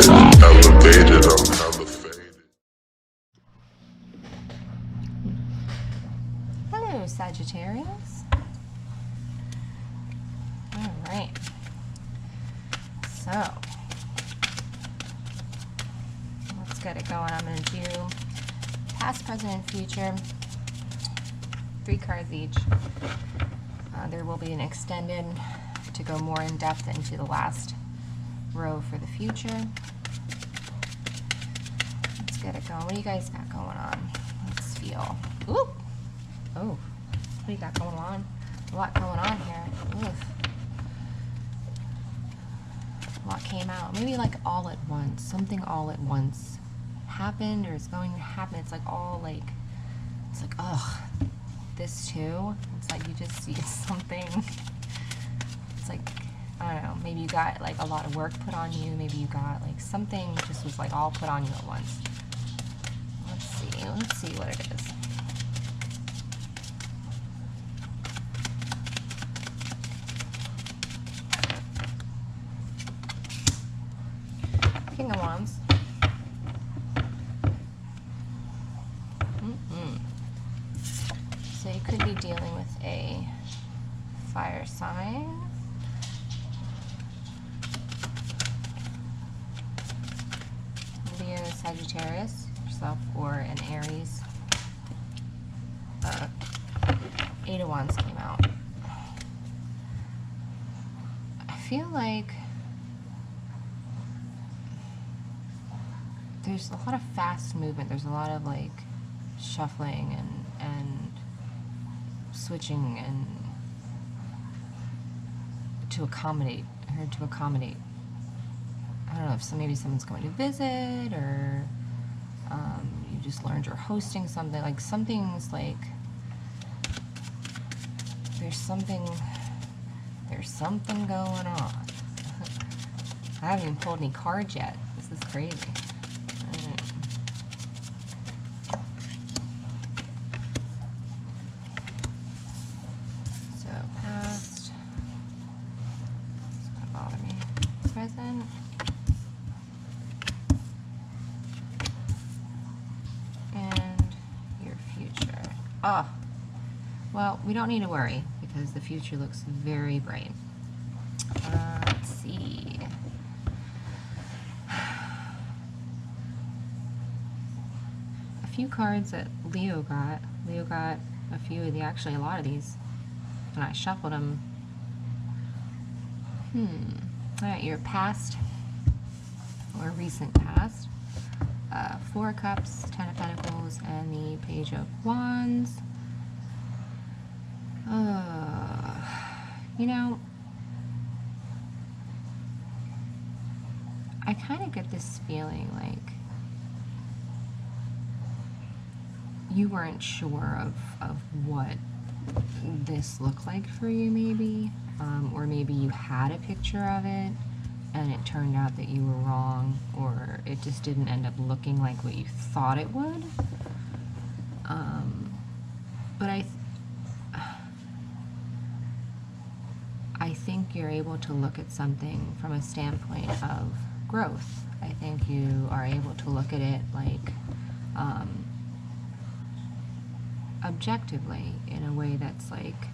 elevated, I'm hella faded. Hello, Sagittarius. All right. So, let's get it going. I'm going to do past, present, and future. 3 cards each. There will be an extended to go more in depth into the last row for the future. Let's get it going. What do you guys got going on? Let's feel. Ooh. Oh, what do you got going on? A lot going on here. Oof. A lot came out. Maybe like all at once. Something all at once happened or is going to happen. It's like all like, it's like, ugh, this too. It's like you just see something. It's like, I don't know, maybe you got like a lot of work put on you. Maybe you got like something just was like all put on you at once. Let's see what it is. King of Wands. So you could be dealing with a fire sign. Leo, Sagittarius, yourself, or an Aries. 8 of Wands came out. I feel like there's a lot of fast movement. There's a lot of like shuffling and switching and to accommodate. I heard to accommodate. I don't know if maybe someone's going to visit or you just learned you're hosting something. Like something's like there's something going on. I haven't even pulled any cards yet. This is crazy. So past, it's not bother me. Present. And your future. Ah, well, we don't need to worry because the future looks very bright. Let's see. A few cards that Leo got. Leo got a few of the, actually a lot of these, and I shuffled them. Alright, your past or recent past. 4 of Cups, 10 of Pentacles, and the Page of Wands. You know, I kind of get this feeling like you weren't sure of what this looked like for you, maybe, or maybe you had a picture of it and it turned out that you were wrong, or it just didn't end up looking like what you thought it would. But I think you're able to look at something from a standpoint of growth. I think you are able to look at it like objectively in a way that's like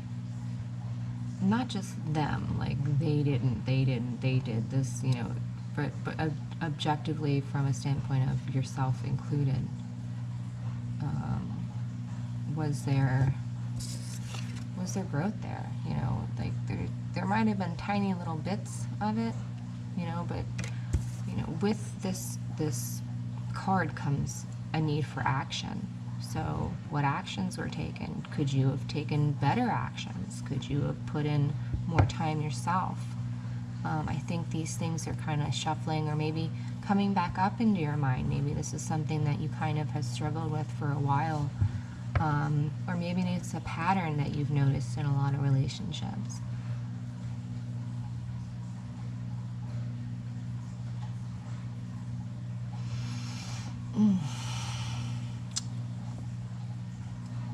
not just them, like they did this, you know, but objectively from a standpoint of yourself included. Was there growth there? You know, like there might have been tiny little bits of it, you know, but you know, with this card comes a need for action. So what actions were taken? Could you have taken better actions? Could you have put in more time yourself? I think these things are kind of shuffling or maybe coming back up into your mind. Maybe this is something that you kind of have struggled with for a while. Or maybe it's a pattern that you've noticed in a lot of relationships.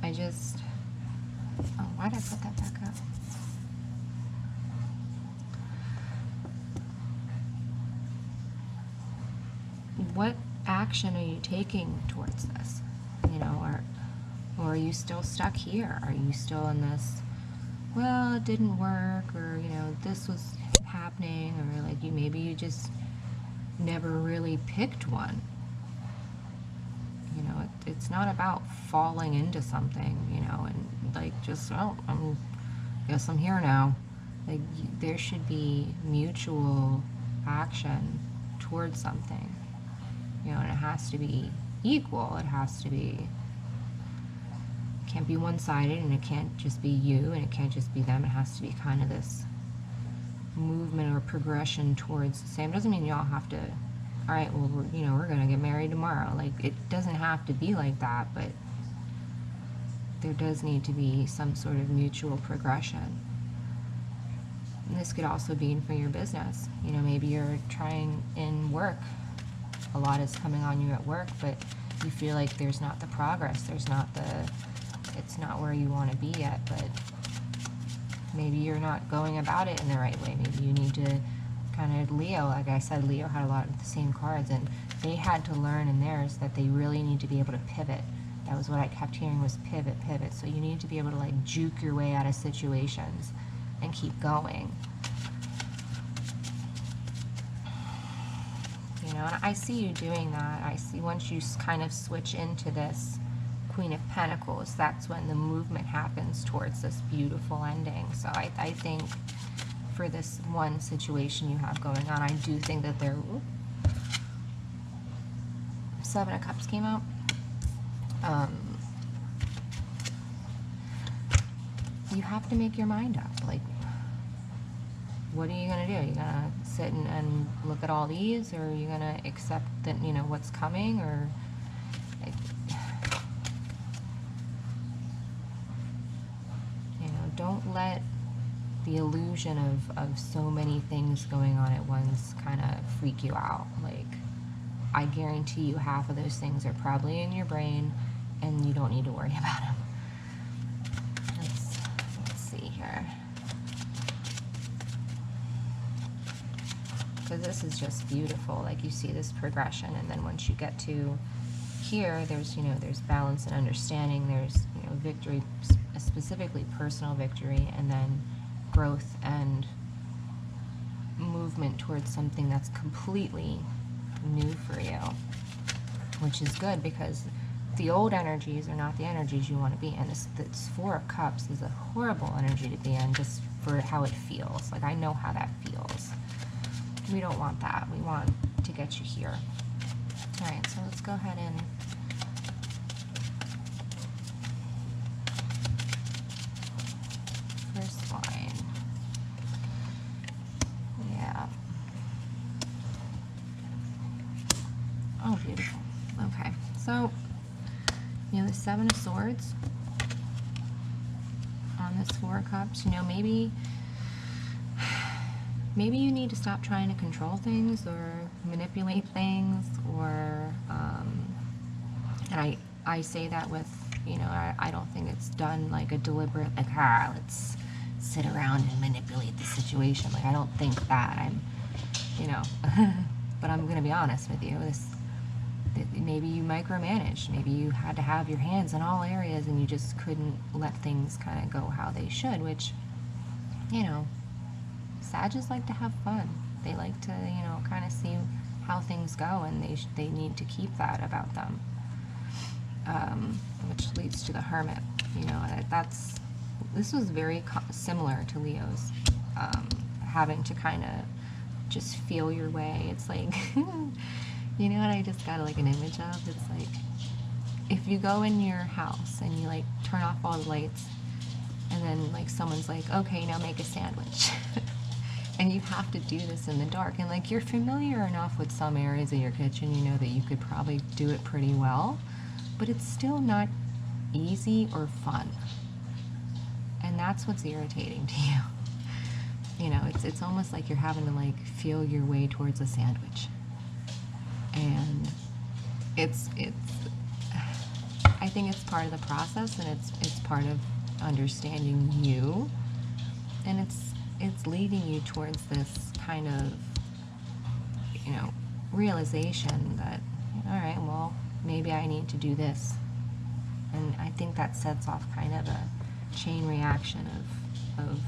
I just, oh, why did I put that back up? what action are you taking towards this? You know, or are you still stuck here? Are you still in this, well, it didn't work, or, you know, this was happening, or like maybe you just never really picked one. You know, it's not about falling into something, you know, and like just, oh, guess I'm here now. Like, there should be mutual action towards something, you know, and it has to be equal. It has to be, it can't be one-sided, and it can't just be you, and it can't just be them. It has to be kind of this movement or progression towards the same. Doesn't mean y'all have to, all right, well, we're gonna get married tomorrow. Like, it doesn't have to be like that, but there does need to be some sort of mutual progression. And this could also be for your business. You know, maybe you're trying in work. A lot is coming on you at work, but you feel like there's not the progress. There's not it's not where you want to be yet, but maybe you're not going about it in the right way. Maybe you need to kind of, Leo, like I said, Leo had a lot of the same cards, and they had to learn in theirs that they really need to be able to pivot. That was what I kept hearing, was pivot, pivot. So you need to be able to like juke your way out of situations and keep going. You know, and I see you doing that. I see once you kind of switch into this Queen of Pentacles, that's when the movement happens towards this beautiful ending. So I think for this one situation you have going on, I do think that there, Seven of Cups came out. You have to make your mind up. Like, what are you going to do? Are you going to sit and look at all these, or are you going to accept that, you know, what's coming, or you know, don't let the illusion of so many things going on at once kind of freak you out. Like, I guarantee you half of those things are probably in your brain, and you don't need to worry about them. Let's see here. Because this is just beautiful. Like, you see this progression, and then once you get to here, there's, you know, there's balance and understanding. There's, you know, victory, specifically personal victory, and then growth and movement towards something that's completely new for you, which is good, because the old energies are not the energies you want to be in. This Four of Cups is a horrible energy to be in, just for how it feels. Like, I know how that feels. We don't want that. We want to get you here. All right, so let's go ahead and first line. Yeah. Oh, beautiful. Okay, so, you know, the Seven of Swords on this Four of Cups, you know, maybe you need to stop trying to control things or manipulate things, or, and I say that with, you know, I don't think it's done like a deliberate, like, let's sit around and manipulate the situation. Like, I don't think that. I'm, you know, but I'm going to be honest with you. Maybe you micromanaged. Maybe you had to have your hands in all areas, and you just couldn't let things kind of go how they should, which, you know, Sagittarius like to have fun. They like to, you know, kind of see how things go, and they need to keep that about them. Which leads to the Hermit. You know, this was very similar to Leo's, having to kind of just feel your way. It's like, you know what I just got like an image of? It's like, if you go in your house and you like turn off all the lights, and then like someone's like, okay, now make a sandwich. And you have to do this in the dark, and like, you're familiar enough with some areas of your kitchen, you know, that you could probably do it pretty well, but it's still not easy or fun. And that's what's irritating to you. You know, it's almost like you're having to like feel your way towards a sandwich. And it's I think it's part of the process, and it's part of understanding you, and it's leading you towards this kind of, you know, realization that, all right, well, maybe I need to do this. And I think that sets off kind of a chain reaction of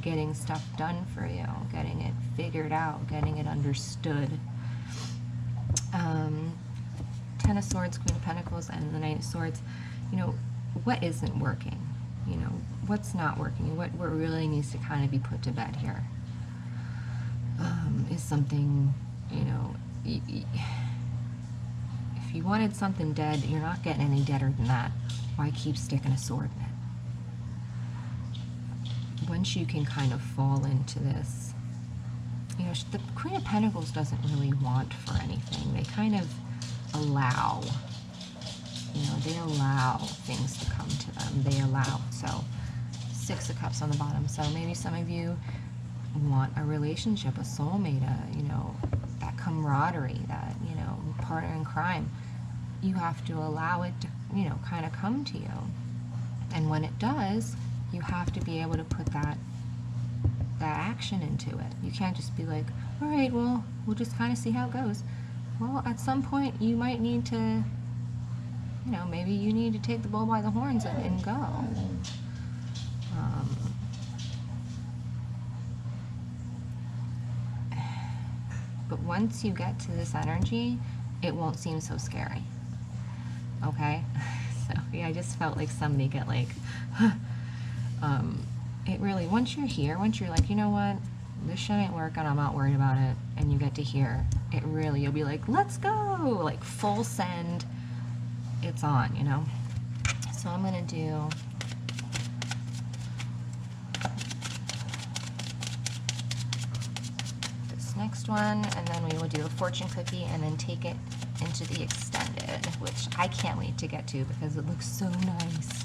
getting stuff done for you, getting it figured out, getting it understood. Ten of Swords, Queen of Pentacles, and the Knight of Swords. You know, what isn't working? You know, what's not working? What really needs to kind of be put to bed here? Is something, you know, if you wanted something dead, you're not getting any deader than that. Why keep sticking a sword in it? Once you can kind of fall into this, you know, the Queen of Pentacles doesn't really want for anything. They kind of allow, you know, they allow things to come to them. They allow. So, Six of Cups on the bottom. So maybe some of you want a relationship, a soulmate, you know, that camaraderie, that, you know, partner in crime. You have to allow it to, you know, kind of come to you. And when it does, you have to be able to put that action into it. You can't just be like, all right, well, we'll just kind of see how it goes. Well, at some point, you might need to, you know, maybe you need to take the bull by the horns and go. But once you get to this energy, it won't seem so scary. Okay? So, yeah, I just felt like somebody get like, it really, once you're here, once you're like, you know what, this shit ain't working, I'm not worried about it, and you get to here, it really, you'll be like, let's go, like full send, it's on, you know? So I'm gonna do this next one, and then we will do a fortune cookie, and then take it into the extended, which I can't wait to get to because it looks so nice.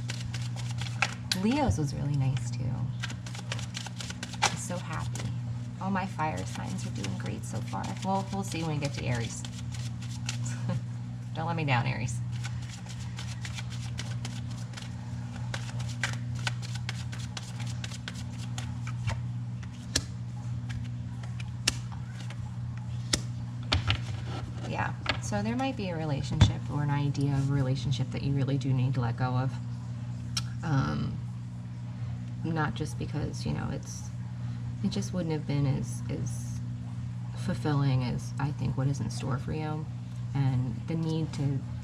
Leo's was really nice too. I'm so happy. All my fire signs are doing great so far. Well, we'll see when we get to Aries. Don't let me down, Aries. Yeah, so there might be a relationship or an idea of a relationship that you really do need to let go of. Not just because, you know, it just wouldn't have been as fulfilling as I think what is in store for you. And the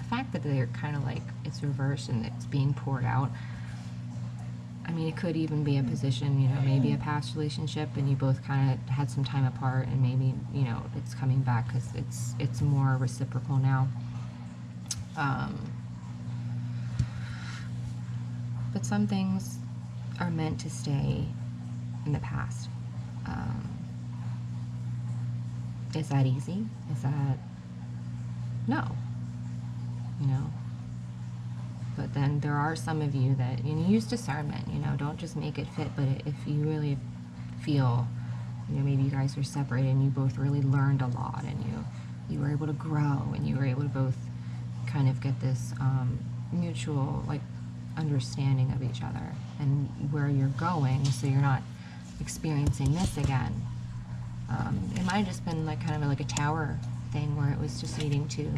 fact that they're kind of like, it's reversed and it's being poured out. I mean, it could even be a position, you know, maybe a past relationship and you both kind of had some time apart and maybe, you know, it's coming back because it's more reciprocal now. But some things are meant to stay in the past. Is that easy? Is that... No. You know? But then there are some of you that, you know, use discernment, you know, don't just make it fit, but if you really feel, you know, maybe you guys are separated and you both really learned a lot and you were able to grow and you were able to both kind of get this mutual, like, understanding of each other and where you're going, so you're not experiencing this again. It might have just been like kind of like a tower thing where it was just needing to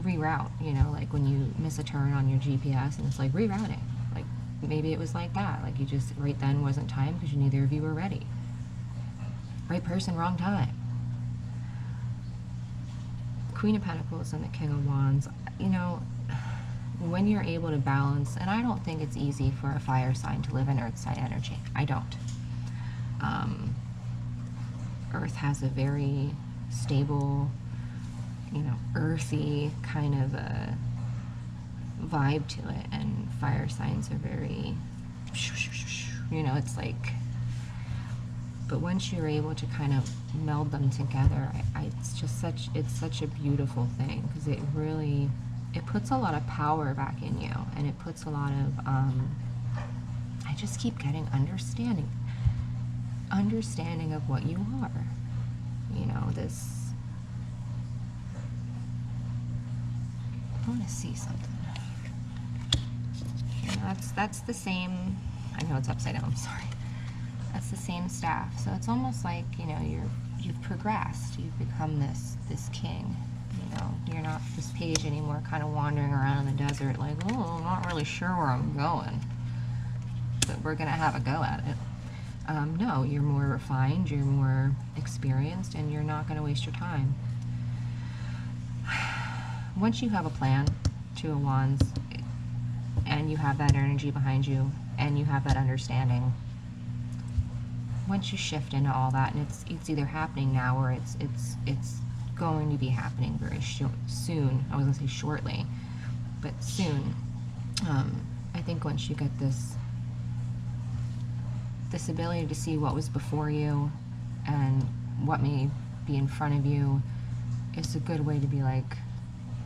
reroute, you know, like when you miss a turn on your GPS and it's like rerouting. Like maybe it was like that, like you just right then wasn't time because neither of you were ready. Right person, wrong time. Queen of Pentacles and the King of Wands, you know, when you're able to balance, and I don't think it's easy for a fire sign to live in earth sign energy. I don't. Earth has a very stable, you know, earthy kind of a vibe to it, and fire signs are very, you know, it's like, but once you're able to kind of meld them together, it's just such a beautiful thing, because it really, it puts a lot of power back in you, and it puts a lot of, I just keep getting understanding of what you are, you know, this, I want to see something, you know, that's the same, I know it's upside down, I'm sorry, that's the same staff, so it's almost like, you know, you've progressed. You've become this king. You know, you're not this page anymore, kind of wandering around in the desert like, oh, I'm not really sure where I'm going, but we're gonna have a go at it. No, you're more refined, you're more experienced, and you're not gonna waste your time. Once you have a plan, Two of Wands, and you have that energy behind you, and you have that understanding, once you shift into all that, and it's either happening now or it's going to be happening very soon. I was gonna say shortly, but soon. I think once you get this ability to see what was before you and what may be in front of you, it's a good way to be like,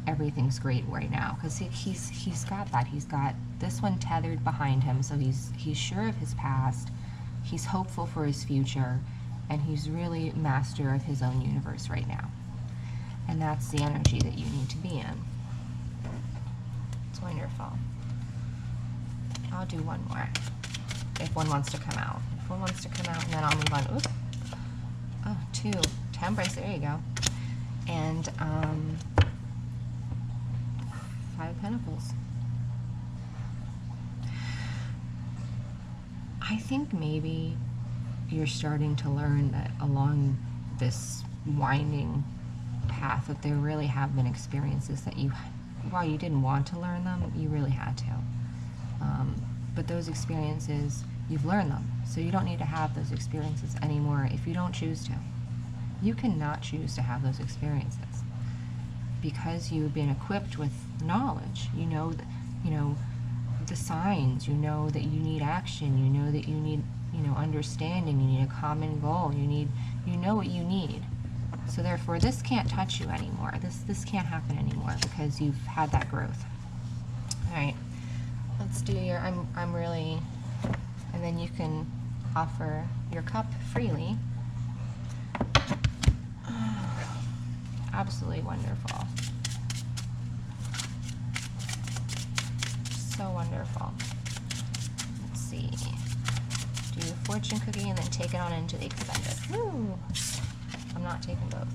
everything's great right now, because he's got that. He's got this one tethered behind him, so he's sure of his past, he's hopeful for his future, and he's really master of his own universe right now. And that's the energy that you need to be in. It's wonderful. I'll do one more if one wants to come out. If one wants to come out, and then I'll move on. Oops. Oh, 2. Temperance, there you go. And 5 of Pentacles. I think maybe you're starting to learn that along this winding path that there really have been experiences that you, while you didn't want to learn them, you really had to. But those experiences, you've learned them, so you don't need to have those experiences anymore if you don't choose to. You cannot choose to have those experiences because you've been equipped with knowledge. You know that, you know the signs. You know that you need action. You know that you need, understanding. You need a common goal. You know what you need. So therefore, this can't touch you anymore. This can't happen anymore because you've had that growth. All right, let's do your. I'm really, and then you can offer your cup freely. Absolutely wonderful. So wonderful. Let's see. Do your fortune cookie and then take it on into the extended. Woo! I'm not taking both.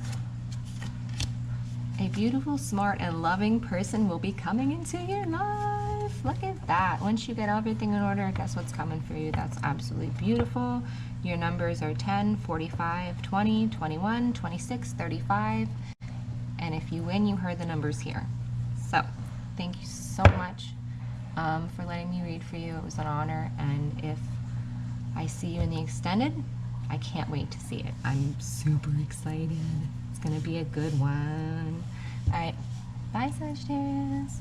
A beautiful, smart, and loving person will be coming into your life. Look at that. Once you get everything in order, guess what's coming for you? That's absolutely beautiful. Your numbers are 10, 45, 20, 21, 26, 35. And if you win, you heard the numbers here. So, thank you so much for letting me read for you. It was an honor. And if I see you in the extended, I can't wait to see it. I'm super excited. It's going to be a good one. All right. Bye, Sagittarius.